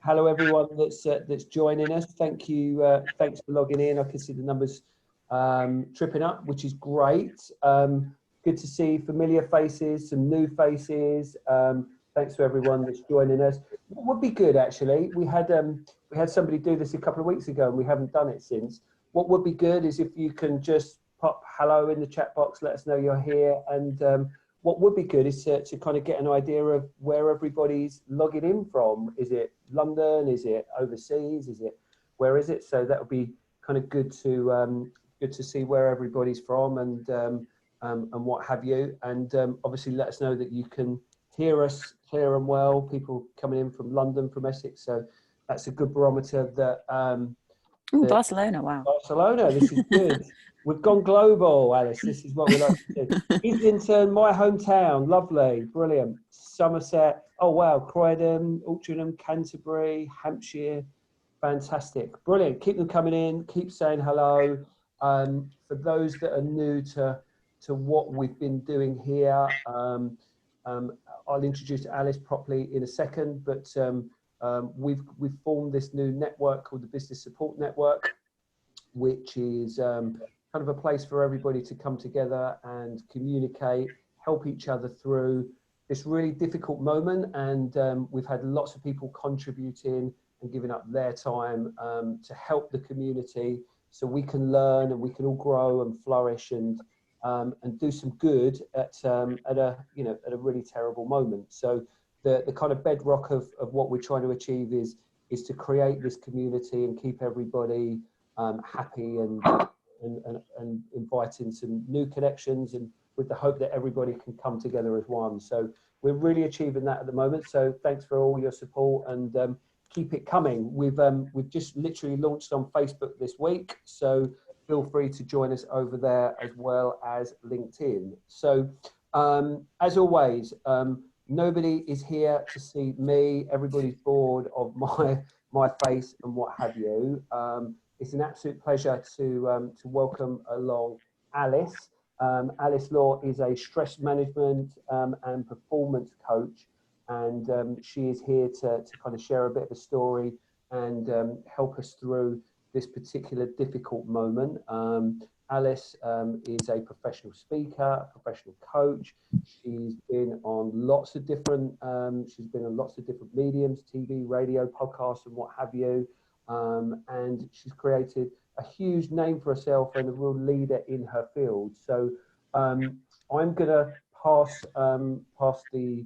hello everyone that's joining us. Thank you. Thanks for logging in. I can see the numbers tripping up, which is great. Good to see familiar faces, some new faces. Thanks to everyone that's joining us. What would be good, actually, we had somebody do this a couple of weeks ago and we haven't done it since. What would be good is if you can just pop hello in the chat box, let us know you're here. And what would be good is to kind of get an idea of where everybody's logging in from. Is it London? Is it overseas? Where is it? So that would be kind of good to see where everybody's from and what have you. And obviously let us know that you can hear us clear and well. People coming in from London, from Essex. So that's a good barometer that. Barcelona, wow. Barcelona, this is good. We've gone global, Alice. This is what we like to do. Islington, my hometown, lovely, brilliant. Somerset, oh wow, Croydon, Altrincham, Canterbury, Hampshire, fantastic, brilliant. Keep them coming in, keep saying hello. For those that are new to what we've been doing here, I'll introduce Alice properly in a second, but we've formed this new network called the Business Support Network, which is kind of a place for everybody to come together and communicate, help each other through this really difficult moment. And we've had lots of people contributing and giving up their time to help the community so we can learn and we can all grow and flourish and do some good at a really terrible moment. So the kind of bedrock of what we're trying to achieve is to create this community and keep everybody happy and inviting some new connections, and with the hope that everybody can come together as one. So we're really achieving that at the moment. So thanks for all your support and keep it coming. We've just literally launched on Facebook this week, so feel free to join us over there as well as LinkedIn. So as always, nobody is here to see me. Everybody's bored of my face and what have you. It's an absolute pleasure to welcome along Alice. Alice Law is a stress management and performance coach, and she is here to kind of share a bit of a story and help us through this particular difficult moment. Alice is a professional speaker, a professional coach. She's been on lots of different mediums, TV, radio, podcasts, and what have you. And she's created a huge name for herself and a real leader in her field. So I'm going to pass the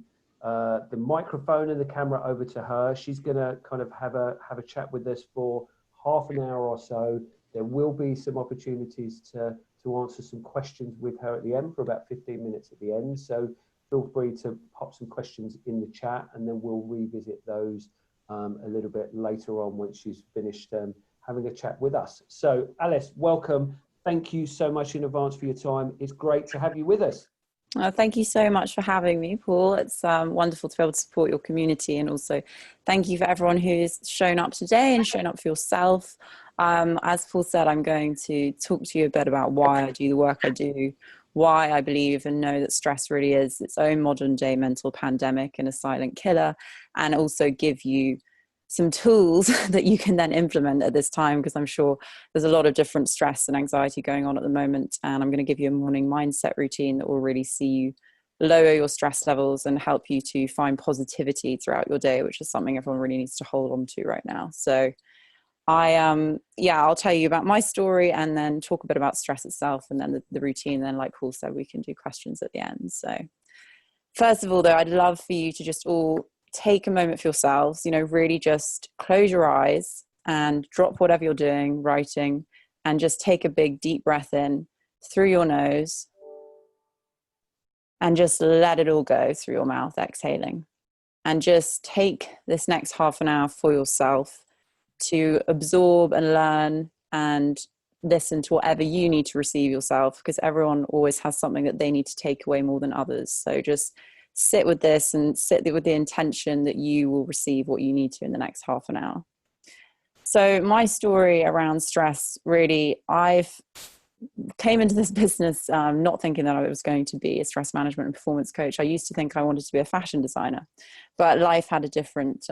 microphone and the camera over to her. She's going to kind of have a chat with us for half an hour or so. There will be some opportunities to answer some questions with her at the end for about 15 minutes at the end. So feel free to pop some questions in the chat, and then we'll revisit those a little bit later on once she's finished having a chat with us. So Alice, welcome. Thank you so much in advance for your time. It's great to have you with us. Thank you so much for having me, Paul. It's wonderful to be able to support your community, and also thank you for everyone who's shown up today and shown up for yourself. As Paul said, I'm going to talk to you a bit about why I do the work I do, why I believe and know that stress really is its own modern day mental pandemic and a silent killer, and also give you some tools that you can then implement at this time, because I'm sure there's a lot of different stress and anxiety going on at the moment. And I'm going to give you a morning mindset routine that will really see you lower your stress levels and help you to find positivity throughout your day, which is something everyone really needs to hold on to right now. So I'll tell you about my story and then talk a bit about stress itself and then the routine. Then, like Paul said, we can do questions at the end. So first of all, though, I'd love for you to just all take a moment for yourselves, really just close your eyes and drop whatever you're doing, writing, and just take a big deep breath in through your nose and just let it all go through your mouth, exhaling. And just take this next half an hour for yourself to absorb and learn and listen to whatever you need to receive yourself, because everyone always has something that they need to take away more than others. So just sit with this and sit with the intention that you will receive what you need to in the next half an hour. So my story around stress, really, I've came into this business not thinking that I was going to be a stress management and performance coach. I used to think I wanted to be a fashion designer, but life had a different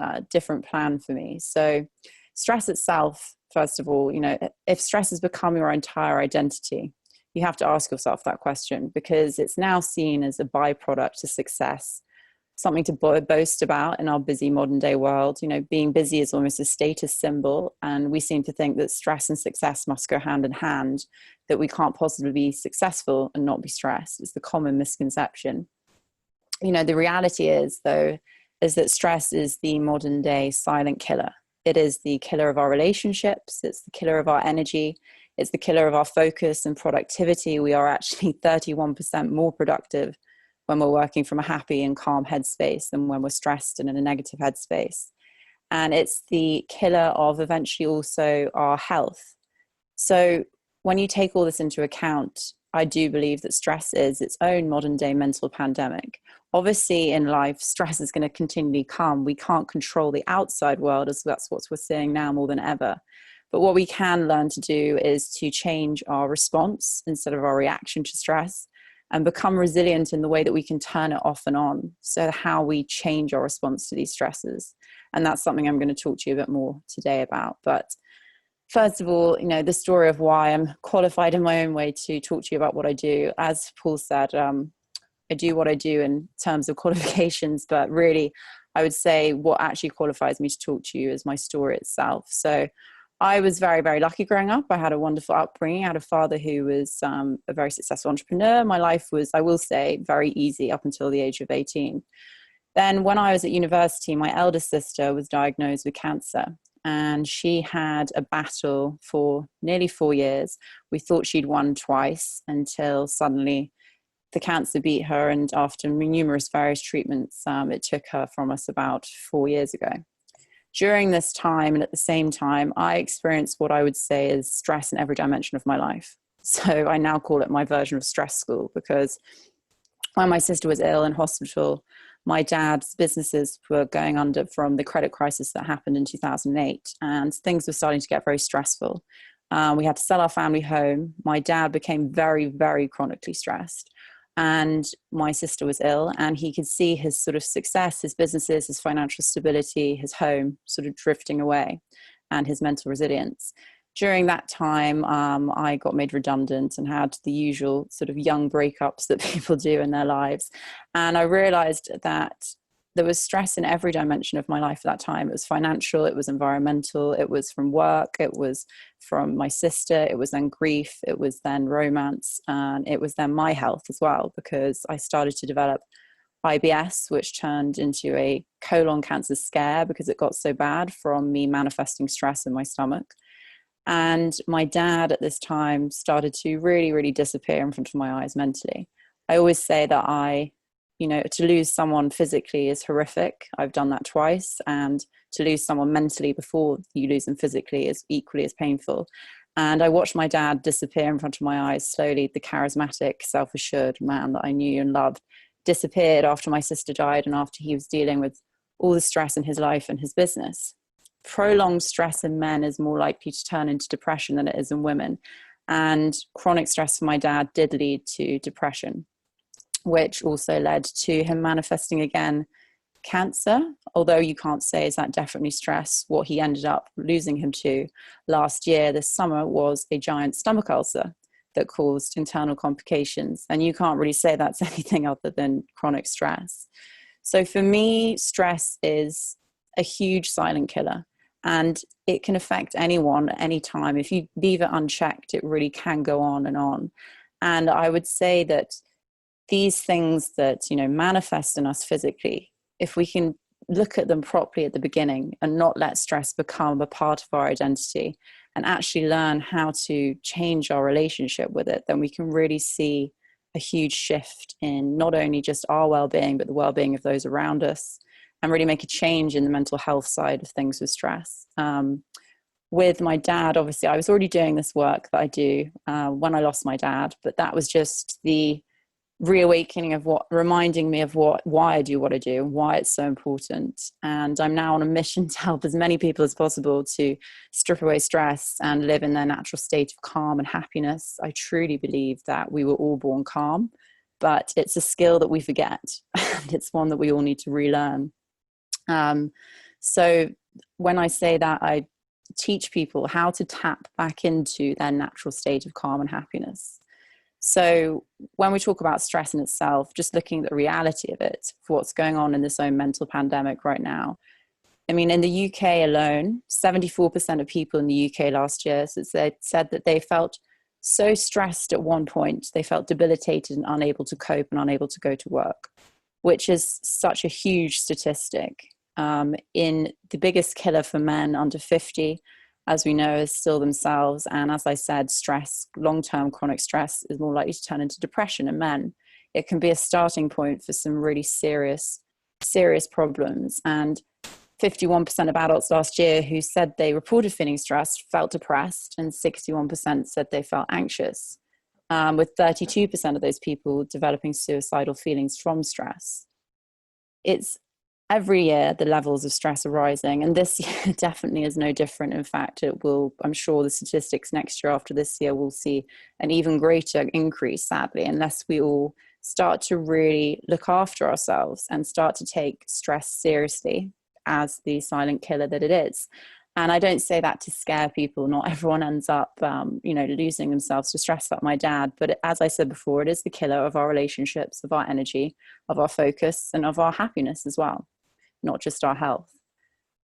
plan for me. So stress itself, first of all, if stress has become your entire identity, you have to ask yourself that question, because it's now seen as a byproduct to success, something to boast about in our busy modern day world. Being busy is almost a status symbol, and we seem to think that stress and success must go hand in hand, that we can't possibly be successful and not be stressed. It's the common misconception. The reality is, though, is that stress is the modern day silent killer. It is the killer of our relationships. It's the killer of our energy. It's the killer of our focus and productivity. We are actually 31% more productive when we're working from a happy and calm headspace than when we're stressed and in a negative headspace. And it's the killer of eventually also our health. So when you take all this into account, I do believe that stress is its own modern day mental pandemic. Obviously in life, stress is going to continually come. We can't control the outside world, as that's what we're seeing now more than ever. But what we can learn to do is to change our response instead of our reaction to stress, and become resilient in the way that we can turn it off and on. So how we change our response to these stresses. And that's something I'm going to talk to you a bit more today about. But first of all, the story of why I'm qualified in my own way to talk to you about what I do. As Paul said, I do what I do in terms of qualifications, but really I would say what actually qualifies me to talk to you is my story itself. So I was very, very lucky growing up. I had a wonderful upbringing. I had a father who was a very successful entrepreneur. My life was, I will say, very easy up until the age of 18. Then when I was at university, my eldest sister was diagnosed with cancer, and she had a battle for nearly 4 years. We thought she'd won twice, until suddenly the cancer beat her, and after numerous various treatments, it took her from us about 4 years ago. During this time, and at the same time, I experienced what I would say is stress in every dimension of my life. So I now call it my version of stress school, because when my sister was ill in hospital, my dad's businesses were going under from the credit crisis that happened in 2008, and things were starting to get very stressful. We had to sell our family home. My dad became very, very chronically stressed. And my sister was ill, and he could see his sort of success, his businesses, his financial stability, his home sort of drifting away, and his mental resilience. During that time, I got made redundant and had the usual sort of young breakups that people do in their lives. And I realized that there was stress in every dimension of my life at that time. It was financial, it was environmental, it was from work, it was from my sister, it was then grief, it was then romance, and it was then my health as well, because I started to develop IBS, which turned into a colon cancer scare because it got so bad from me manifesting stress in my stomach. And my dad at this time started to really, really disappear in front of my eyes mentally. I always say that to lose someone physically is horrific. I've done that twice. And to lose someone mentally before you lose them physically is equally as painful. And I watched my dad disappear in front of my eyes slowly. The charismatic, self-assured man that I knew and loved disappeared after my sister died, and after he was dealing with all the stress in his life and his business. Prolonged stress in men is more likely to turn into depression than it is in women. And chronic stress for my dad did lead to depression, which also led to him manifesting again cancer. Although you can't say is that definitely stress. What he ended up losing him to last year, this summer, was a giant stomach ulcer that caused internal complications. And you can't really say that's anything other than chronic stress. So for me, stress is a huge silent killer, and it can affect anyone at any time. If you leave it unchecked, it really can go on and on. And I would say that these things that, manifest in us physically, if we can look at them properly at the beginning and not let stress become a part of our identity, and actually learn how to change our relationship with it, then we can really see a huge shift in not only just our well-being, but the well-being of those around us, and really make a change in the mental health side of things with stress. With my dad, obviously, I was already doing this work that I do when I lost my dad, but that was just the reawakening of reminding me of why I do what I do and why it's so important. And I'm now on a mission to help as many people as possible to strip away stress and live in their natural state of calm and happiness. I truly believe that we were all born calm, but it's a skill that we forget, and it's one that we all need to relearn. So when I say that, I teach people how to tap back into their natural state of calm and happiness. So when we talk about stress in itself, just looking at the reality of it, for what's going on in this own mental pandemic right now. I mean, in the UK alone, 74% of people in the UK last year said that they felt so stressed at one point, they felt debilitated and unable to cope and unable to go to work, which is such a huge statistic. In the biggest killer for men under 50, as we know, is still themselves. And as I said, stress, long-term chronic stress, is more likely to turn into depression in men. It can be a starting point for some really serious problems. And 51% of adults last year who said they reported feeling stressed felt depressed, and 61% said they felt anxious, with 32% of those people developing suicidal feelings from stress. It's every year the levels of stress are rising, and this year definitely is no different. In fact, it will, I'm sure the statistics next year after this year will see an even greater increase, sadly, unless we all start to really look after ourselves and start to take stress seriously as the silent killer that it is. And I don't say that to scare people. Not everyone ends up, losing themselves to stress, like my dad. But as I said before, it is the killer of our relationships, of our energy, of our focus, and of our happiness as well, not just our health.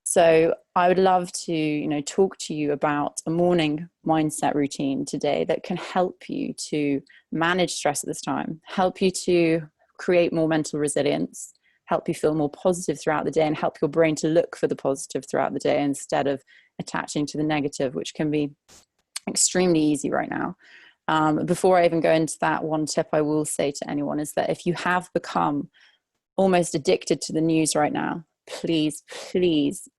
So I would love to, talk to you about a morning mindset routine today that can help you to manage stress at this time, help you to create more mental resilience, help you feel more positive throughout the day, and help your brain to look for the positive throughout the day instead of attaching to the negative, which can be extremely easy right now. Before I even go into that, one tip I will say to anyone is that if you have become almost addicted to the news right now, please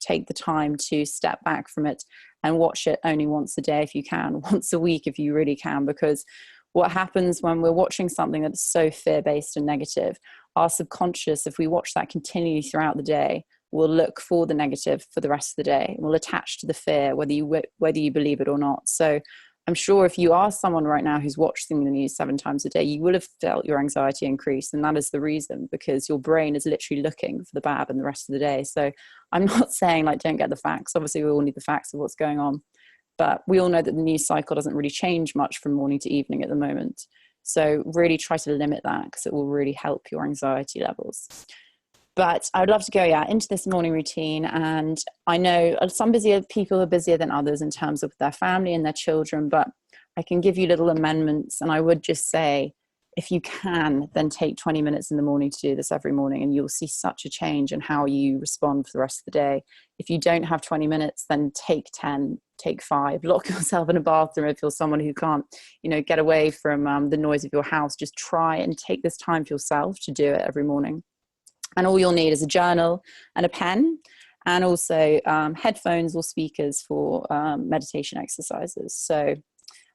take the time to step back from it and watch it only once a day if you can, once a week if you really can, because what happens when we're watching something that's so fear-based and negative, our subconscious, if we watch that continually throughout the day, will look for the negative for the rest of the day and will attach to the fear, whether you believe it or not. So I'm sure if you are someone right now who's watching the news 7 times a day, you will have felt your anxiety increase. And that is the reason, because your brain is literally looking for the bad in the rest of the day. So I'm not saying don't get the facts. Obviously, we all need the facts of what's going on. But we all know that the news cycle doesn't really change much from morning to evening at the moment. So really try to limit that, because it will really help your anxiety levels. But I would love to go into this morning routine. And I know some people are busier than others in terms of their family and their children, but I can give you little amendments. And I would just say, if you can, then take 20 minutes in the morning to do this every morning, and you'll see such a change in how you respond for the rest of the day. If you don't have 20 minutes, then take 10, take 5, lock yourself in a bathroom if you're someone who can't, get away from the noise of your house. Just try and take this time for yourself to do it every morning. And all you'll need is a journal and a pen, and also headphones or speakers for meditation exercises. So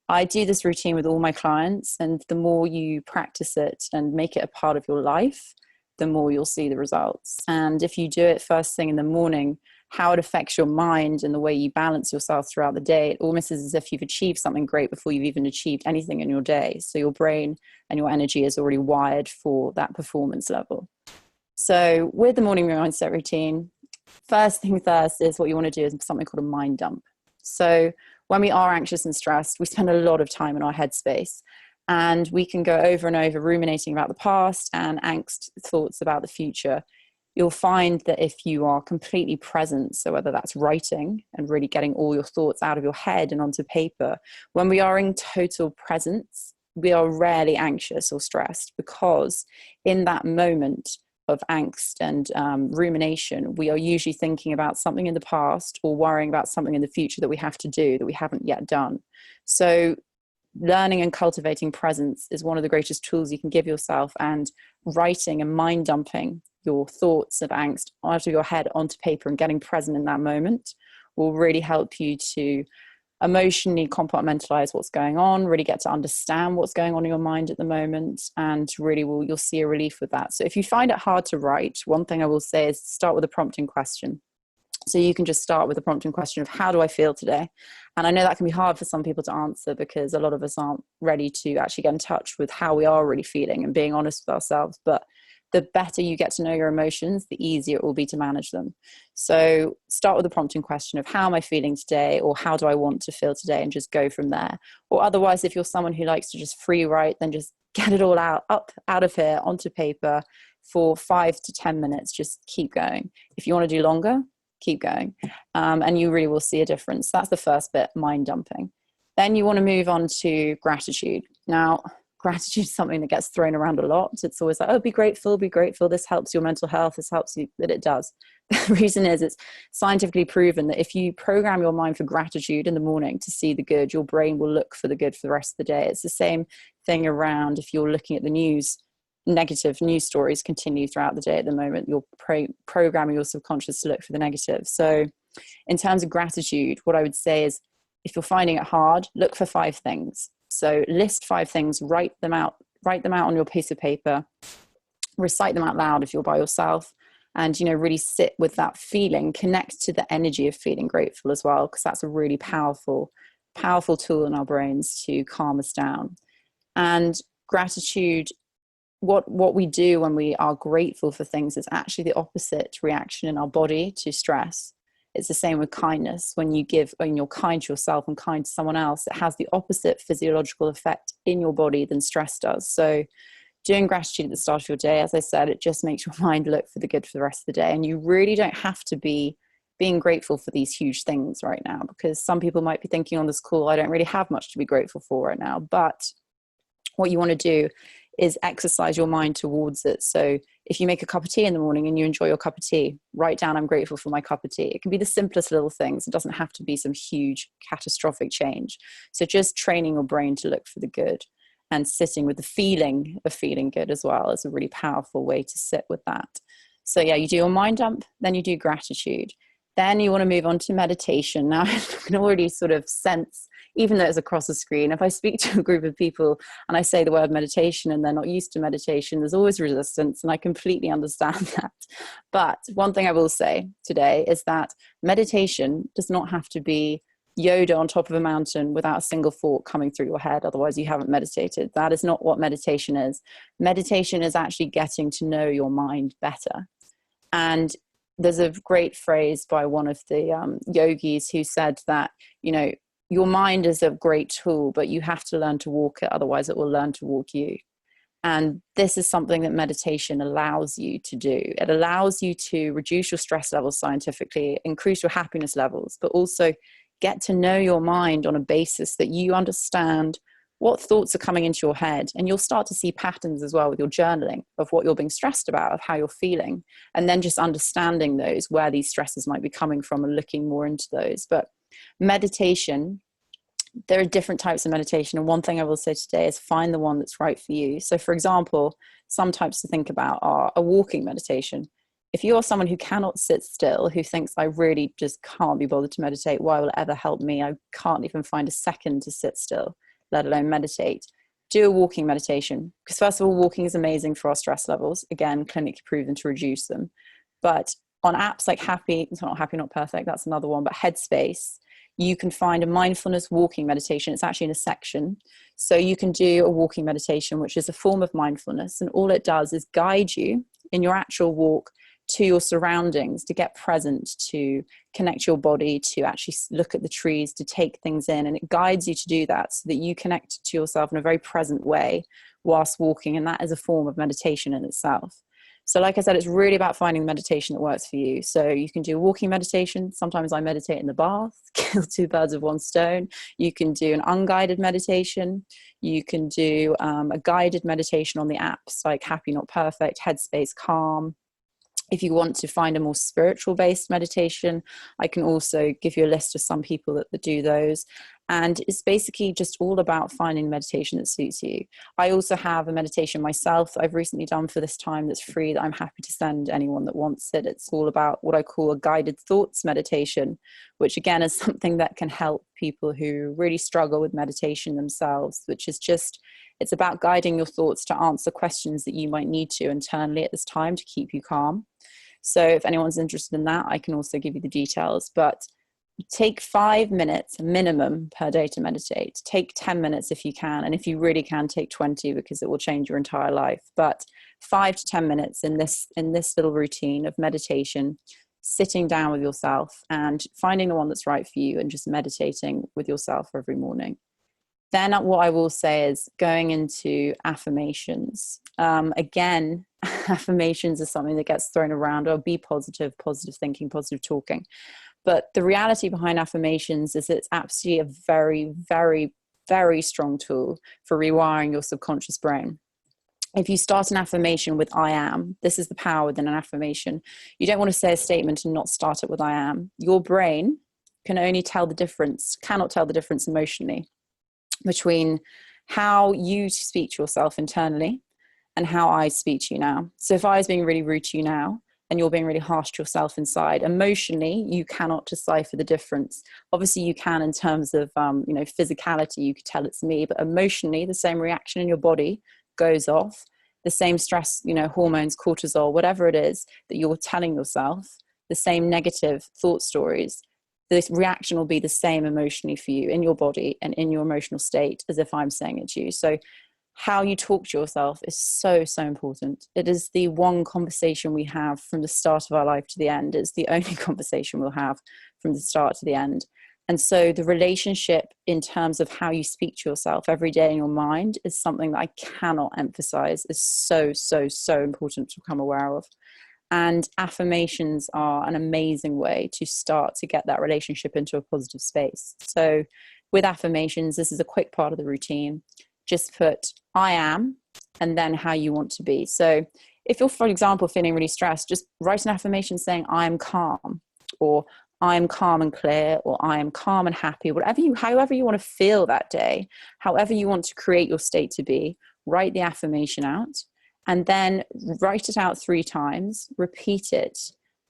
I do this routine with all my clients, and the more you practice it and make it a part of your life, the more you'll see the results. And if you do it first thing in the morning, how it affects your mind and the way you balance yourself throughout the day, it almost is as if you've achieved something great before you've even achieved anything in your day. So your brain and your energy is already wired for that performance level. So with the morning mindset routine, first thing first is what you want to do is something called a mind dump. So when we are anxious and stressed, we spend a lot of time in our headspace, and we can go over and over ruminating about the past and angst thoughts about the future. You'll find that if you are completely present, so whether that's writing and really getting all your thoughts out of your head and onto paper, when we are in total presence, we are rarely anxious or stressed, because in that moment of angst and rumination, we are usually thinking about something in the past or worrying about something in the future that we have to do that we haven't yet done. So learning and cultivating presence is one of the greatest tools you can give yourself, and writing and mind dumping your thoughts of angst out of your head onto paper and getting present in that moment will really help you to emotionally compartmentalize what's going on, really get to understand what's going on in your mind at the moment, and really you'll see a relief with that. So if you find it hard to write, one thing I will say is start with a prompting question. So you can just start with a prompting question of, how do I feel today? And I know that can be hard for some people to answer, because a lot of us aren't ready to actually get in touch with how we are really feeling and being honest with ourselves. But the better you get to know your emotions, the easier it will be to manage them. So start with a prompting question of, how am I feeling today? Or how do I want to feel today? And just go from there. Or otherwise, if you're someone who likes to just free write, then just get it all out of here onto paper for 5 to 10 minutes. Just keep going. If you want to do longer, keep going. And you really will see a difference. That's the first bit, mind dumping. Then you want to move on to gratitude. Now, gratitude is something that gets thrown around a lot. It's always like, oh, be grateful, be grateful. This helps your mental health. This helps you. But it does. The reason is, it's scientifically proven that if you program your mind for gratitude in the morning to see the good, your brain will look for the good for the rest of the day. It's the same thing around if you're looking at the news. Negative news stories continue throughout the day at the moment. You're programming your subconscious to look for the negative. So in terms of gratitude, what I would say is, if you're finding it hard, look for 5 things. So list 5 things, write them out on your piece of paper, recite them out loud if you're by yourself, and, really sit with that feeling, connect to the energy of feeling grateful as well, because that's a really powerful tool in our brains to calm us down. And gratitude, what we do when we are grateful for things is actually the opposite reaction in our body to stress. It's the same with kindness. When you're kind to yourself and kind to someone else, it has the opposite physiological effect in your body than stress does. So doing gratitude at the start of your day, as I said, it just makes your mind look for the good for the rest of the day. And you really don't have to be being grateful for these huge things right now, because some people might be thinking on this call, I don't really have much to be grateful for right now. But what you want to do is exercise your mind towards it. So if you make a cup of tea in the morning and you enjoy your cup of tea, write down, I'm grateful for my cup of tea. It can be the simplest little things. It doesn't have to be some huge catastrophic change. So just training your brain to look for the good and sitting with the feeling of feeling good as well is a really powerful way to sit with that. So yeah, you do your mind dump, then you do gratitude. Then you want to move on to meditation. Now, I can already sort of sense, even though it's across the screen, if I speak to a group of people and I say the word meditation and they're not used to meditation, there's always resistance, and I completely understand that. But one thing I will say today is that meditation does not have to be Yoda on top of a mountain without a single thought coming through your head. Otherwise, you haven't meditated. That is not what meditation is. Meditation is actually getting to know your mind better. And there's a great phrase by one of the yogis who said that, your mind is a great tool, but you have to learn to walk it. Otherwise, it will learn to walk you. And this is something that meditation allows you to do. It allows you to reduce your stress levels scientifically, increase your happiness levels, but also get to know your mind on a basis that you understand what thoughts are coming into your head. And you'll start to see patterns as well with your journaling of what you're being stressed about, of how you're feeling, and then just understanding those, where these stresses might be coming from, and looking more into those. But meditation, there are different types of meditation. And one thing I will say today is find the one that's right for you. So for example, some types to think about are a walking meditation. If you are someone who cannot sit still, who thinks, I really just can't be bothered to meditate, why will it ever help me? I can't even find a second to sit still, let alone meditate. Do a walking meditation. Because first of all, walking is amazing for our stress levels. Again, clinically proven to reduce them. But on apps like Happy, it's not Happy, Not Perfect, that's another one, but Headspace, you can find a mindfulness walking meditation. It's actually in a section. So you can do a walking meditation, which is a form of mindfulness. And all it does is guide you in your actual walk to your surroundings, to get present, to connect your body, to actually look at the trees, to take things in. And it guides you to do that so that you connect to yourself in a very present way whilst walking. And that is a form of meditation in itself. So like I said, it's really about finding the meditation that works for you. So you can do walking meditation. Sometimes I meditate in the bath, kill 2 birds with 1 stone. You can do an unguided meditation. You can do a guided meditation on the apps like Happy, Not Perfect, Headspace, Calm. If you want to find a more spiritual based meditation, I can also give you a list of some people that do those. And it's basically just all about finding meditation that suits you. I also have a meditation myself that I've recently done for this time that's free, that I'm happy to send anyone that wants it. It's all about what I call a guided thoughts meditation, which again is something that can help people who really struggle with meditation themselves, which is just, it's about guiding your thoughts to answer questions that you might need to internally at this time to keep you calm. So if anyone's interested in that, I can also give you the details. But take 5 minutes minimum per day to meditate. Take 10 minutes if you can. And if you really can, take 20, because it will change your entire life. But 5 to 10 minutes in this little routine of meditation, sitting down with yourself and finding the one that's right for you and just meditating with yourself every morning. Then what I will say is going into affirmations. Again, affirmations is something that gets thrown around. Or be positive, positive thinking, positive talking. But the reality behind affirmations is it's absolutely a very, very, very strong tool for rewiring your subconscious brain. If you start an affirmation with I am, this is the power within an affirmation. You don't want to say a statement and not start it with I am. Your brain cannot tell the difference emotionally between how you speak to yourself internally and how I speak to you now. So if I was being really rude to you now and you're being really harsh to yourself inside, emotionally, you cannot decipher the difference. Obviously you can in terms of, physicality, you could tell it's me, but emotionally, the same reaction in your body goes off, the same stress, hormones, cortisol, whatever it is that you're telling yourself, the same negative thought stories, this reaction will be the same emotionally for you in your body and in your emotional state as if I'm saying it to you. So how you talk to yourself is so, so important. It is the one conversation we have from the start of our life to the end. It's the only conversation we'll have from the start to the end. And so the relationship in terms of how you speak to yourself every day in your mind is something that I cannot emphasize is so, so, so important to become aware of. And affirmations are an amazing way to start to get that relationship into a positive space. So with affirmations, this is a quick part of the routine. Just put I am and then how you want to be. So if you're, for example, feeling really stressed, just write an affirmation saying I am calm, or I am calm and clear, or I am calm and happy, however you want to feel that day, however you want to create your state to be, write the affirmation out. And then write it out 3 times, repeat it.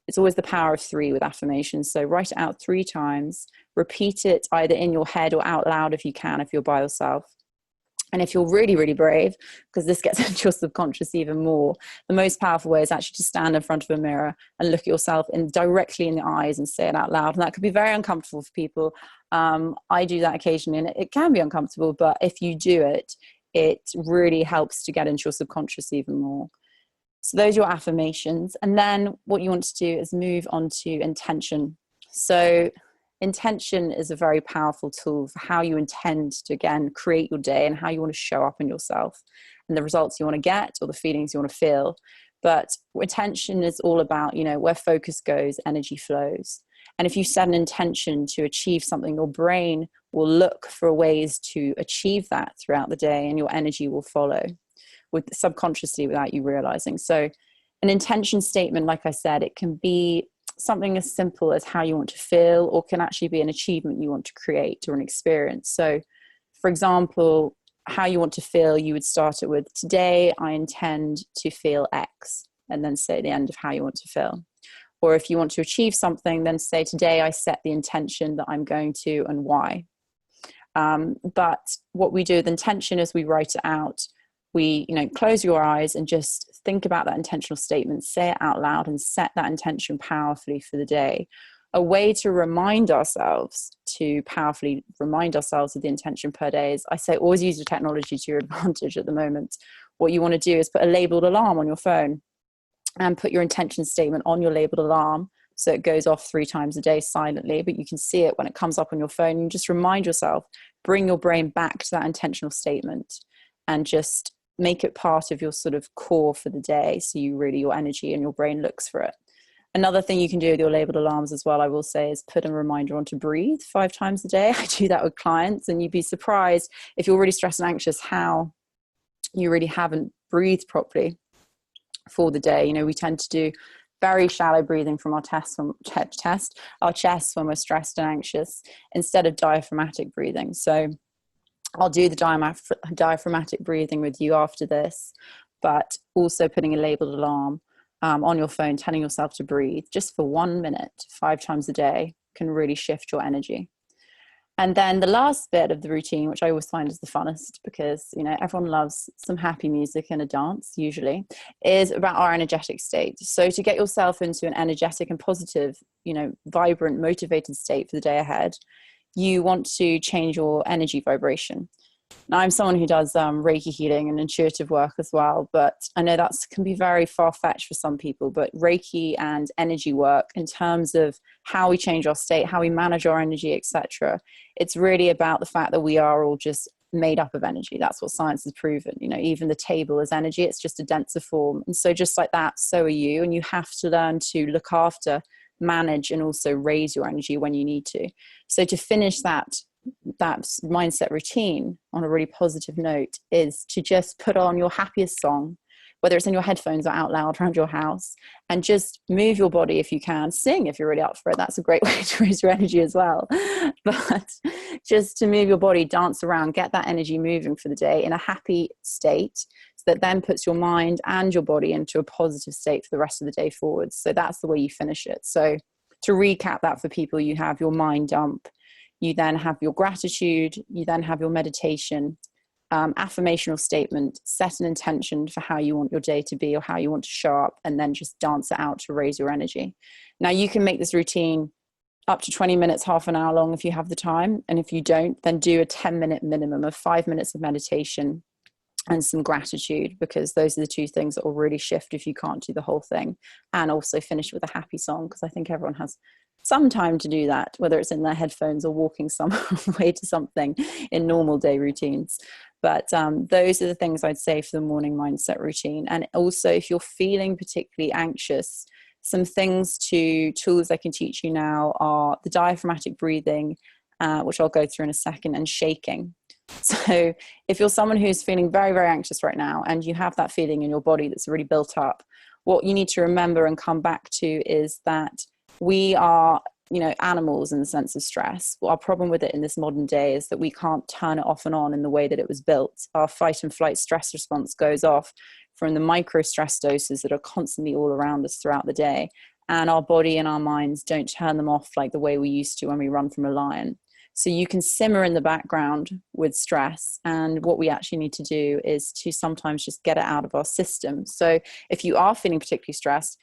It's always the power of 3 with affirmations. So write it out 3 times, repeat it either in your head or out loud if you can, if you're by yourself. And if you're really, really brave, because this gets into your subconscious even more, the most powerful way is actually to stand in front of a mirror and look at yourself directly in the eyes and say it out loud. And that could be very uncomfortable for people. I do that occasionally, and it can be uncomfortable, but if you do it, it really helps to get into your subconscious even more. So those are your affirmations. And then what you want to do is move on to intention. So intention is a very powerful tool for how you intend to, again, create your day and how you want to show up in yourself and the results you want to get or the feelings you want to feel. But intention is all about, where focus goes, energy flows. And if you set an intention to achieve something, your brain will look for ways to achieve that throughout the day, and your energy will follow subconsciously without you realizing. So an intention statement, like I said, it can be something as simple as how you want to feel, or can actually be an achievement you want to create or an experience. So for example, how you want to feel, you would start it with, today I intend to feel X, and then say at the end of how you want to feel. Or if you want to achieve something, then say, today I set the intention that I'm going to, and why. But what we do with intention is we write it out. We, close your eyes and just think about that intentional statement, say it out loud, and set that intention powerfully for the day. A way to remind ourselves, powerfully remind ourselves of the intention per day is, I say, always use your technology to your advantage at the moment. What you want to do is put a labeled alarm on your phone and put your intention statement on your labeled alarm. So it goes off 3 times a day silently, but you can see it when it comes up on your phone. You just remind yourself, bring your brain back to that intentional statement and just make it part of your sort of core for the day. So your energy and your brain looks for it. Another thing you can do with your labeled alarms as well, I will say, is put a reminder on to breathe 5 times a day. I do that with clients, and you'd be surprised if you're really stressed and anxious how you really haven't breathed properly for the day. We tend to do very shallow breathing from our our chest when we're stressed and anxious, instead of diaphragmatic breathing. So I'll do the diaphragmatic breathing with you after this, but also putting a labeled alarm on your phone, telling yourself to breathe just for 1 minute, 5 times a day, can really shift your energy. And then the last bit of the routine, which I always find is the funnest, because, you know, everyone loves some happy music and a dance usually, is about our energetic state. So to get yourself into an energetic and positive, you know, vibrant, motivated state for the day ahead, you want to change your energy vibration. Now, I'm someone who does Reiki healing and intuitive work as well, but I know that can be very far-fetched for some people. But Reiki and energy work, in terms of how we change our state, how we manage our energy, etc., it's really about the fact that we are all just made up of energy. That's what science has proven. You know, even the table is energy. It's just a denser form. And so just like that, so are you. And you have to learn to look after, manage, and also raise your energy when you need to. So to finish that mindset routine on a really positive note is to just put on your happiest song, whether it's in your headphones or out loud around your house, and just move your body if you can. Sing if you're really up for it. That's a great way to raise your energy as well. But just to move your body, dance around, get that energy moving for the day in a happy state, so that then puts your mind and your body into a positive state for the rest of the day forwards. So that's the way you finish it. So to recap that for people, you have your mind dump, you then have your gratitude, you then have your meditation, affirmational statement, set an intention for how you want your day to be or how you want to show up, and then just dance it out to raise your energy. Now, you can make this routine up to 20 minutes, half an hour long if you have the time. And if you don't, then do a 10-minute minimum of 5 minutes of meditation and some gratitude, because those are the two things that will really shift if you can't do the whole thing. And also finish with a happy song, because I think everyone has some time to do that, whether it's in their headphones or walking some way to something in normal day routines. But those are the things I'd say for the morning mindset routine. And also, if you're feeling particularly anxious, some tools I can teach you now are the diaphragmatic breathing, which I'll go through in a second, and shaking. So if you're someone who's feeling very, very anxious right now, and you have that feeling in your body that's already built up, what you need to remember and come back to is that we are, you know, animals in the sense of stress. Well, our problem with it in this modern day is that we can't turn it off and on in the way that it was built. Our fight and flight stress response goes off from the micro stress doses that are constantly all around us throughout the day. And our body and our minds don't turn them off like the way we used to when we run from a lion. So you can simmer in the background with stress. And what we actually need to do is to sometimes just get it out of our system. So if you are feeling particularly stressed,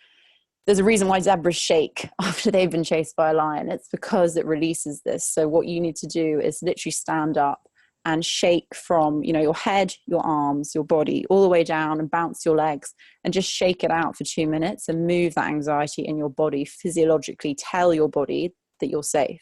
there's a reason why zebras shake after they've been chased by a lion. It's because it releases this. So what you need to do is literally stand up and shake from, you know, your head, your arms, your body, all the way down, and bounce your legs, and just shake it out for 2 minutes and move that anxiety in your body physiologically. Tell your body that you're safe.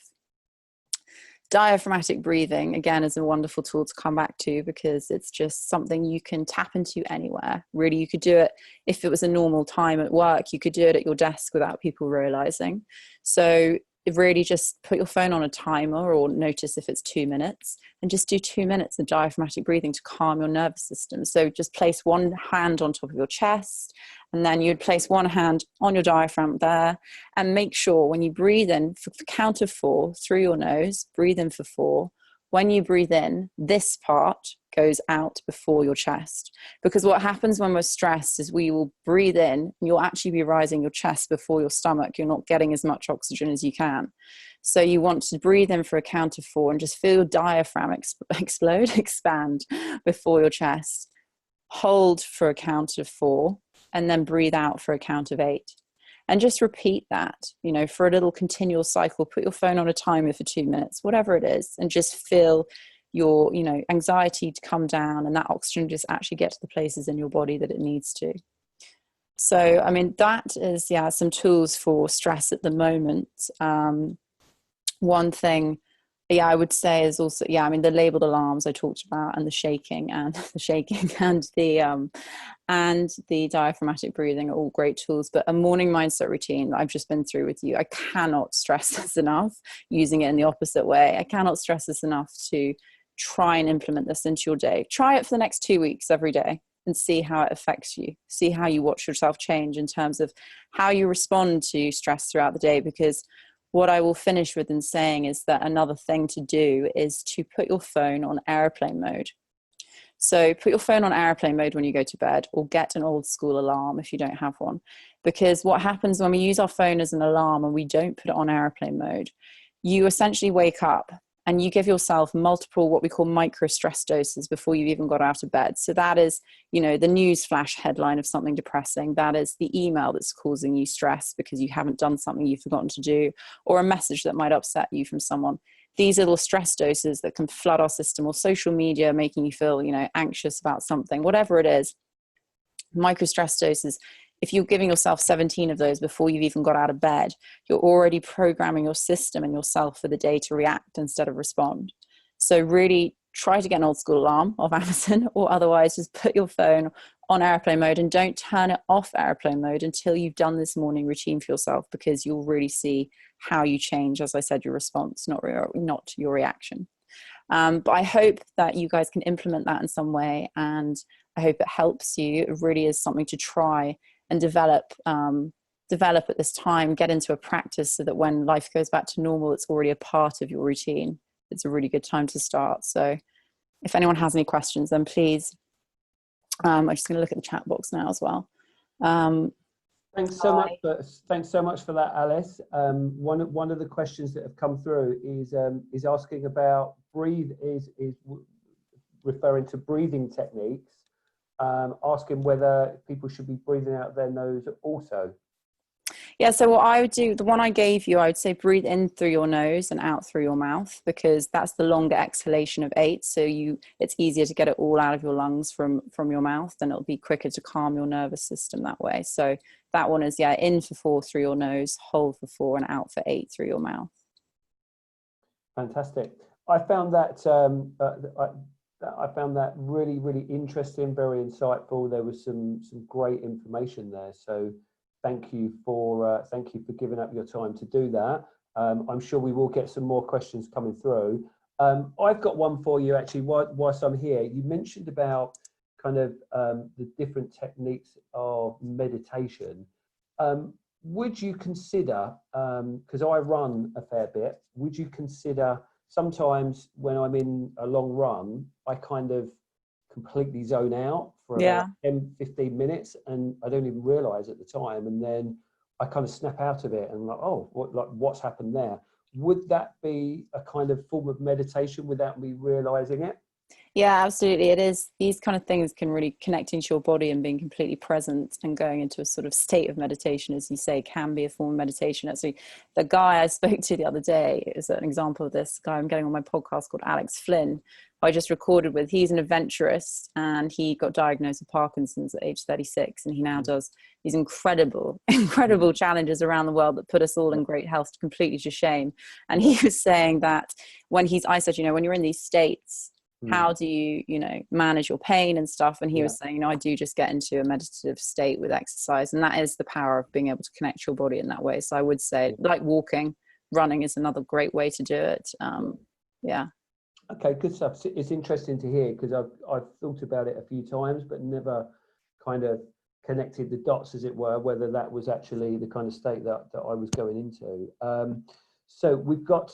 Diaphragmatic breathing, again, is a wonderful tool to come back to, because it's just something you can tap into anywhere. Really, you could do it if it was a normal time at work. You could do it at your desk without people realizing. So really just put your phone on a timer, or notice if it's 2 minutes, and just do 2 minutes of diaphragmatic breathing to calm your nervous system. So just place one hand on top of your chest, and then you'd place one hand on your diaphragm there, and make sure when you breathe in, for count of 4 through your nose, breathe in for 4. When you breathe in, this part goes out before your chest. Because what happens when we're stressed is we will breathe in, and you'll actually be rising your chest before your stomach. You're not getting as much oxygen as you can. So you want to breathe in for a count of 4 and just feel your diaphragm expand before your chest. Hold for a count of 4, and then breathe out for a count of 8. And just repeat that, you know, for a little continual cycle. Put your phone on a timer for 2 minutes, whatever it is, and just feel your, you know, anxiety to come down, and that oxygen just actually get to the places in your body that it needs to. So, I mean, that is, some tools for stress at the moment. One thing, I would say is also, the labeled alarms I talked about, and the shaking and the diaphragmatic breathing are all great tools. But a morning mindset routine that I've just been through with you, I cannot stress this enough, using it in the opposite way. I cannot stress this enough to try and implement this into your day. Try it for the next 2 weeks every day. and see how it affects you. See how you watch yourself change in terms of how you respond to stress throughout the day. Because what I will finish with in saying is that another thing to do is to put your phone on airplane mode. So put your phone on airplane mode when you go to bed, or get an old school alarm if you don't have one. Because what happens when we use our phone as an alarm and we don't put it on airplane mode, you essentially wake up and you give yourself multiple what we call micro stress doses before you've even got out of bed. So that is, you know, the news flash headline of something depressing. That is the email that's causing you stress because you haven't done something you've forgotten to do, or a message that might upset you from someone. These little stress doses that can flood our system, or social media making you feel, you know, anxious about something, whatever it is, micro stress doses. If you're giving yourself 17 of those before you've even got out of bed, you're already programming your system and yourself for the day to react instead of respond. So really try to get an old school alarm off Amazon, or otherwise just put your phone on airplane mode and don't turn it off airplane mode until you've done this morning routine for yourself, because you'll really see how you change, as I said, your response, not your reaction. But I hope that you guys can implement that in some way, and I hope it helps you. It really is something to try and develop at this time, get into a practice, so that when life goes back to normal, it's already a part of your routine. It's a really good time to start. So if anyone has any questions, then please, I'm just going to look at the chat box now as well. Thanks so much for that, Alice. One of the questions that have come through is asking about is referring to breathing techniques, asking whether people should be breathing out their nose also. Yeah, so what I would do, the one I gave you, I would say breathe in through your nose and out through your mouth, because that's the longer exhalation of 8. So it's easier to get it all out of your lungs from your mouth, and it'll be quicker to calm your nervous system that way. So that one is, in for 4 through your nose, hold for 4, and out for 8 through your mouth. Fantastic. I found that I found that really, really interesting, very insightful. There was some great information there. So thank you for giving up your time to do that. I'm sure we will get some more questions coming through. I've got one for you actually. Whilst I'm here, you mentioned about kind of the different techniques of meditation. Would you consider, because I run a fair bit, would you consider sometimes when I'm in a long run, I kind of completely zone out for about 10-15 minutes, and I don't even realize at the time, and then I kind of snap out of it and I'm like, oh, what's happened there? Would that be a kind of form of meditation without me realizing it? Yeah, absolutely. It is. These kind of things can really connect into your body, and being completely present and going into a sort of state of meditation, as you say, can be a form of meditation. Actually, the guy I spoke to the other day is an example of this. Guy I'm getting on my podcast called Alex Flynn, who I just recorded with. He's an adventurist, and he got diagnosed with Parkinson's at age 36, and he now does these incredible challenges around the world that put us all in great health completely to shame. And he was saying that I said, when you're in these states, how do you manage your pain and stuff? And he was saying, I do just get into a meditative state with exercise, and that is the power of being able to connect your body in that way. So I would say, like walking, running is another great way to do it. Okay, good stuff. It's interesting to hear, because I've thought about it a few times, but never kind of connected the dots, as it were, whether that was actually the kind of state that I was going into. So we've got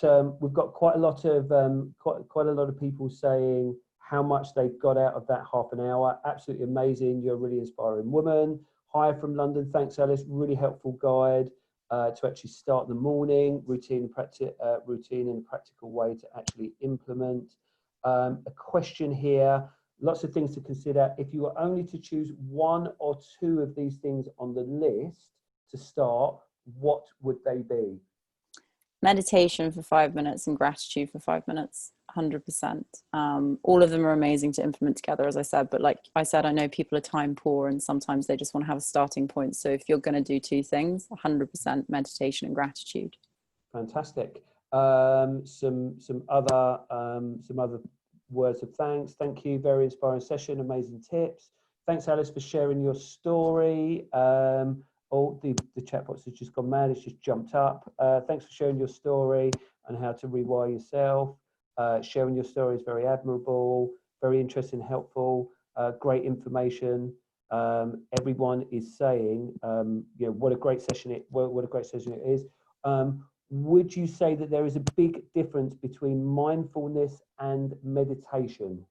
quite a lot of people saying how much they've got out of that half an hour. Absolutely amazing. You're a really inspiring woman. Hi from London. Thanks, Alice. Really helpful guide to actually start the morning routine in a practical way to actually implement. A question here. Lots of things to consider. If you were only to choose 1 or 2 of these things on the list to start, what would they be? Meditation for 5 minutes and gratitude for 5 minutes, 100%. All of them are amazing to implement together, as I said. But like I said, I know people are time poor, and sometimes they just want to have a starting point. So if you're going to do 2 things, 100% meditation and gratitude. Fantastic. Some other words of thanks. Thank you. Very inspiring session. Amazing tips. Thanks, Alice, for sharing your story. The chat box has just gone mad. It's just jumped up. Thanks for sharing your story and how to rewire yourself. Sharing your story is very admirable, very interesting, helpful. great information. Everyone is saying, you know, what a great session what a great session it is. Would you say that there is a big difference between mindfulness and meditation?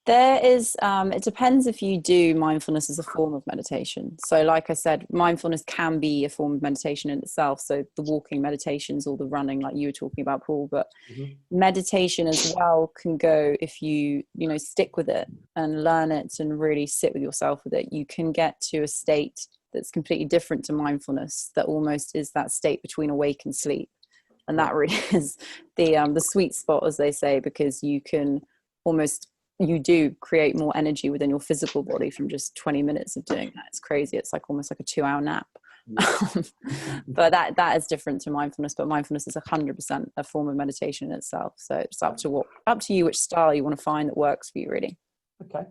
There is, it depends if you do mindfulness as a form of meditation. So, like I said, mindfulness can be a form of meditation in itself. So, the walking meditations or the running, like you were talking about, Paul, but meditation as well can go if you stick with it and learn it and really sit with yourself with it. You can get to a state that's completely different to mindfulness, that almost is that state between awake and sleep. And that really is the sweet spot, as they say, because you can almost, you do create more energy within your physical body from just 20 minutes of doing that. It's crazy. It's like almost like a 2-hour nap. But that is different to mindfulness. But mindfulness is 100% a form of meditation in itself. So it's up to you which style you want to find that works for you, really. Okay.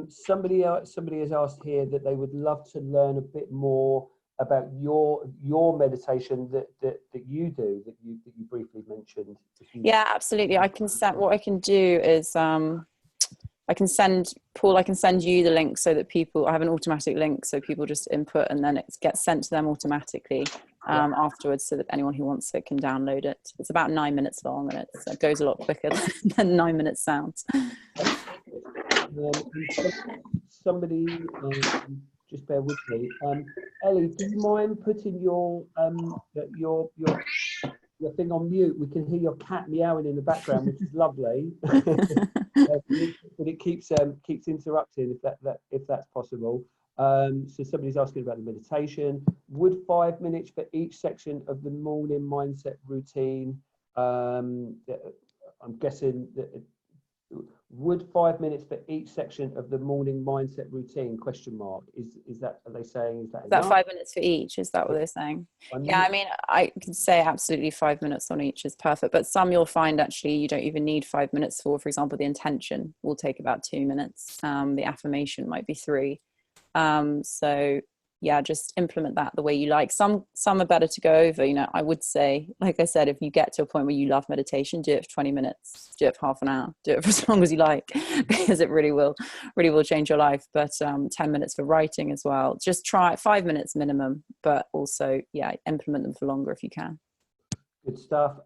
Somebody has asked here that they would love to learn a bit more about your meditation that you do, that you briefly mentioned. Yeah, absolutely. What I can do is I can send you the link so that I have an automatic link, so people just input and then it gets sent to them automatically afterwards, so that anyone who wants it can download it. It's about 9 minutes long, and it goes a lot quicker than 9 minutes sounds. Somebody, just bear with me. Ellie, do you mind putting your thing on mute? We can hear your cat meowing in the background, which is lovely. But it keeps interrupting if that's possible. So somebody's asking about the meditation. Would 5 minutes for each section of the morning mindset routine? I'm guessing that. Would 5 minutes for each section of the morning mindset routine? Question mark. Is that, are they saying, is that enough? 5 minutes for each? Is that what they're saying? Yeah, I mean, I can say absolutely 5 minutes on each is perfect, but some you'll find actually you don't even need 5 minutes for example, the intention will take about 2 minutes. The affirmation might be 3. So yeah, just implement that the way you like. Some are better to go over. I would say, like I said, if you get to a point where you love meditation, do it for 20 minutes, do it for half an hour, do it for as long as you like, because it really will change your life. But 10 minutes for writing as well. Just try 5 minutes minimum, but also, yeah, implement them for longer if you can. Good stuff.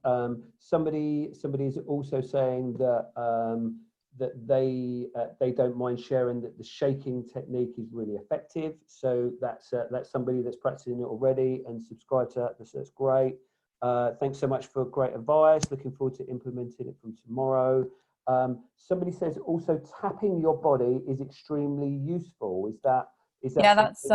Somebody's also saying that they don't mind sharing that the shaking technique is really effective. So that's somebody that's practicing it already and subscribed to that. That's great. Thanks so much for great advice. Looking forward to implementing it from tomorrow. Somebody says also tapping your body is extremely useful. Is that yeah, that's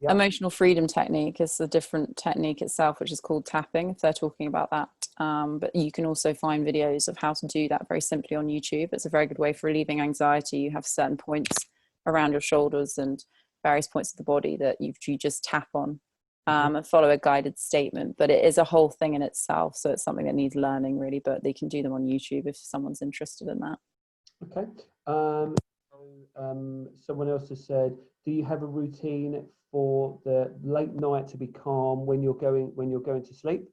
emotional freedom technique. It's a different technique itself, which is called tapping, if they're talking about that. But you can also find videos of how to do that very simply on YouTube. It's a very good way for relieving anxiety. You have certain points around your shoulders and various points of the body that you just tap on and follow a guided statement. But it is a whole thing in itself. So it's something that needs learning, really, but they can do them on YouTube if someone's interested in that. Okay. Someone else has said, do you have a routine for the late night to be calm when you're going to sleep?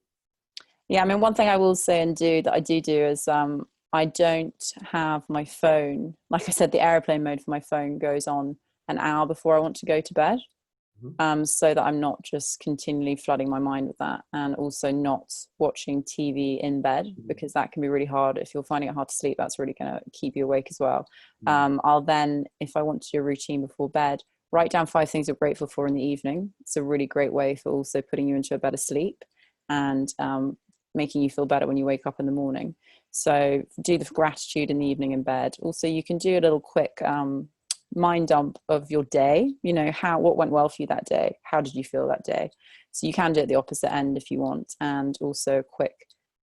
Yeah, I mean, one thing I will say and do that I do is I don't have my phone. Like I said, the airplane mode for my phone goes on an hour before I want to go to bed. So that I'm not just continually flooding my mind with that, and also not watching TV in bed, because that can be really hard. If you're finding it hard to sleep, that's really going to keep you awake as well. I'll then, if I want to do a routine before bed, write down 5 things you're grateful for in the evening. It's a really great way for also putting you into a better sleep and making you feel better when you wake up in the morning. So do the gratitude in the evening in bed. Also, you can do a little quick mind dump of your day. What went well for you that day? How did you feel that day? So you can do it the opposite end if you want. And also quick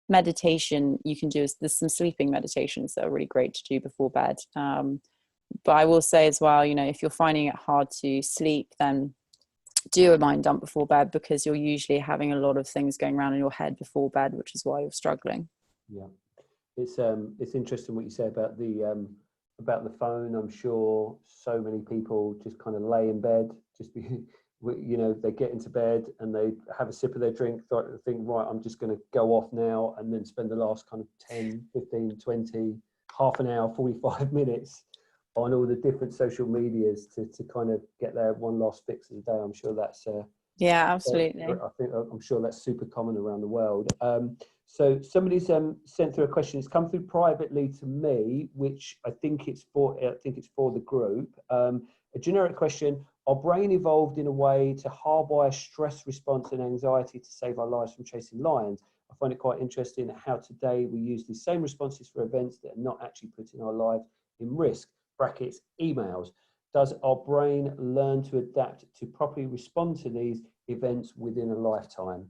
meditation you can do. There's some sleeping meditations that are really great to do before bed. But I will say as well, if you're finding it hard to sleep, then do a mind dump before bed, because you're usually having a lot of things going around in your head before bed, which is why you're struggling. Yeah, it's interesting what you say about the phone. I'm sure so many people just kind of lay in bed, they get into bed and they have a sip of their drink, think, right, I'm just going to go off now, and then spend the last kind of 10, 15, 20, half an hour, 45 minutes on all the different social medias to kind of get their one last fix of the day. I'm sure that's Yeah, absolutely. I'm sure that's super common around the world. So somebody's sent through a question. It's come through privately to me, which I think it's for the group. A generic question: our brain evolved in a way to hardwire stress response and anxiety to save our lives from chasing lions. I find it quite interesting how today we use these same responses for events that are not actually putting our lives in risk. Brackets, emails. Does our brain learn to adapt to properly respond to these events within a lifetime?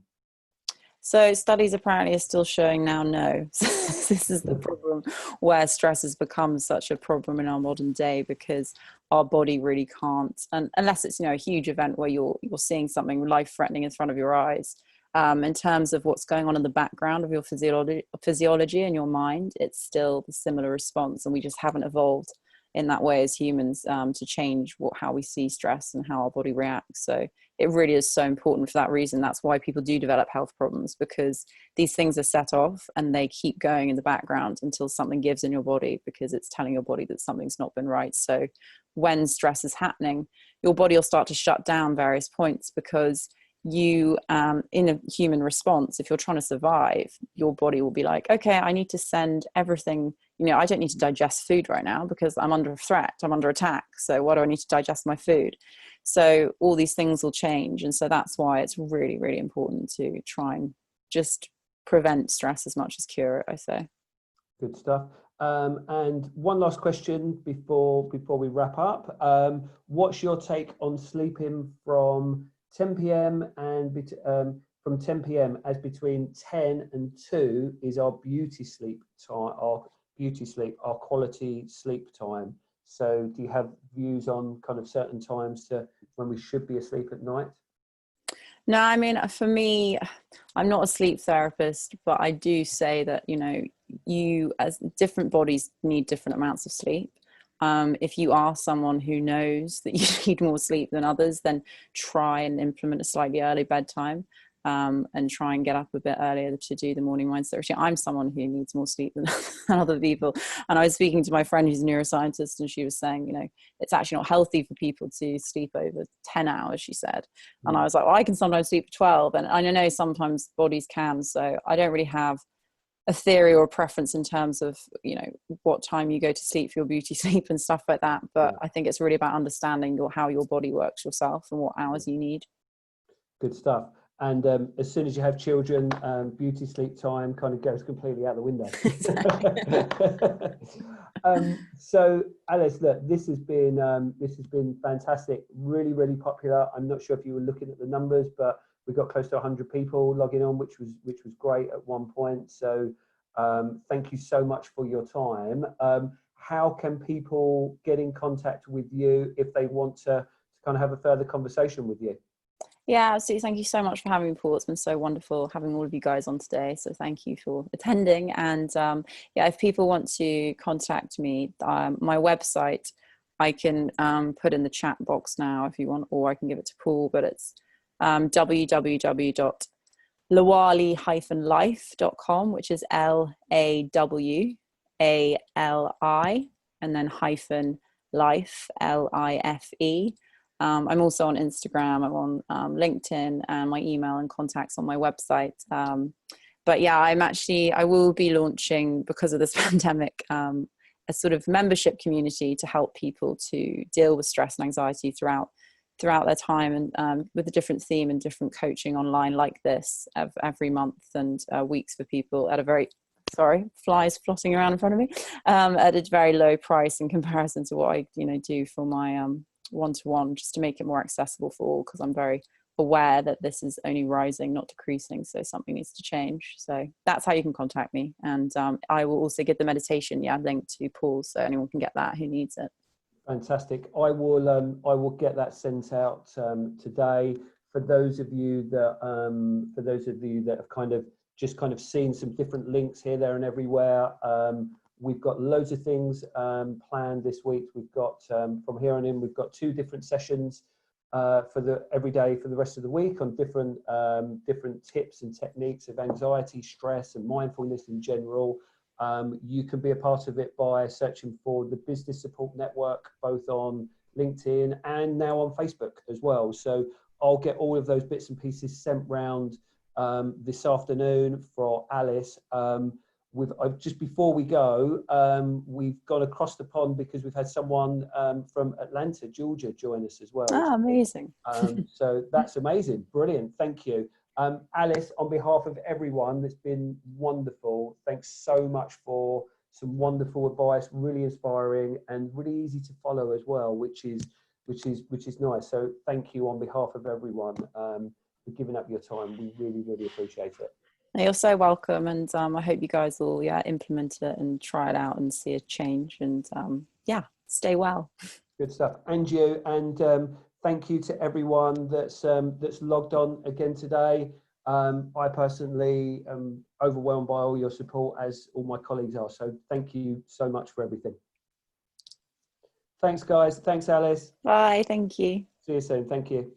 So studies apparently are still showing now no. This is the problem where stress has become such a problem in our modern day, because our body really can't, and unless it's, you know, a huge event where you're seeing something life-threatening in front of your eyes. In terms of what's going on in the background of your physiology and your mind, it's still the similar response, and we just haven't evolved in that way as humans to change how we see stress and how our body reacts. So it really is so important for that reason. That's why people do develop health problems, because these things are set off and they keep going in the background until something gives in your body, because it's telling your body that something's not been right. So when stress is happening, your body will start to shut down various points, because you in a human response, if you're trying to survive, your body will be like, okay, I need to send everything, you know, I don't need to digest food right now because I'm under threat, I'm under attack, so why do I need to digest my food? So all these things will change, and so that's why it's really, really important to try and just prevent stress as much as cure it, I say. Good stuff. And one last question before we wrap up. What's your take on sleeping from 10 p.m. and from 10 p.m. as between 10 and 2 is our beauty sleep time, our quality sleep time? So do you have views on kind of certain times to when we should be asleep at night? No, I mean, for me, I'm not a sleep therapist, but I do say that, you know, you, as different bodies need different amounts of sleep. If you are someone who knows that you need more sleep than others, then try and implement a slightly early bedtime, and try and get up a bit earlier to do the morning mindset routine. I'm someone who needs more sleep than other people. And I was speaking to my friend who's a neuroscientist, and she was saying, you know, it's actually not healthy for people to sleep over 10 hours, she said. And I was like, well, I can sometimes sleep 12. And I know sometimes bodies can. So I don't really have a theory or a preference in terms of, you know, what time you go to sleep for your beauty sleep and stuff like that. But I think it's really about understanding how your body works yourself and what hours you need. Good stuff. And as soon as you have children, beauty sleep time kind of goes completely out the window. So Alice, look, this has been fantastic, really, really popular. I'm not sure if you were looking at the numbers, but we got close to 100 people logging on, which was great at one point. So thank you so much for your time. How can people get in contact with you if they want to kind of have a further conversation with you? Yeah, absolutely. Thank you so much for having me, Paul. It's been so wonderful having all of you guys on today. So thank you for attending. And yeah, if people want to contact me, my website, I can put in the chat box now if you want, or I can give it to Paul, but it's www.lawali-life.com, which is LAWALI, and then hyphen life, LIFE. I'm also on Instagram, I'm on LinkedIn, and my email and contacts on my website. But yeah, I will be launching, because of this pandemic, a sort of membership community to help people to deal with stress and anxiety throughout their time, and with a different theme and different coaching online like this every month and weeks for people at a very, sorry, flies floating around in front of me, at a very low price in comparison to what I do for my one-to-one, just to make it more accessible for all, because I'm very aware that this is only rising, not decreasing, so something needs to change. So that's how you can contact me, and I will also get the meditation link to Paul, so anyone can get that who needs it. Fantastic. I will get that sent out today. For those of you that have kind of seen some different links here, there, and everywhere, we've got loads of things planned this week. We've got from here on in, we've got 2 different sessions every day for the rest of the week on different tips and techniques of anxiety, stress, and mindfulness in general. You can be a part of it by searching for the Business Support Network, both on LinkedIn and now on Facebook as well. So I'll get all of those bits and pieces sent round this afternoon for Alice. Just before we go, we've gone across the pond because we've had someone from Atlanta, Georgia, join us as well. Oh, amazing. So that's amazing. Brilliant. Thank you. Alice, on behalf of everyone, it's been wonderful. Thanks so much for some wonderful advice, really inspiring and really easy to follow as well, which is nice. So thank you on behalf of everyone for giving up your time. We really, really appreciate it. You're so welcome, and I hope you guys will implement it and try it out and see a change, and stay well. Good stuff. And you, and thank you to everyone that's logged on again today. I personally am overwhelmed by all your support, as all my colleagues are. So thank you so much for everything. Thanks, guys. Thanks, Alice. Bye. Thank you. See you soon. Thank you.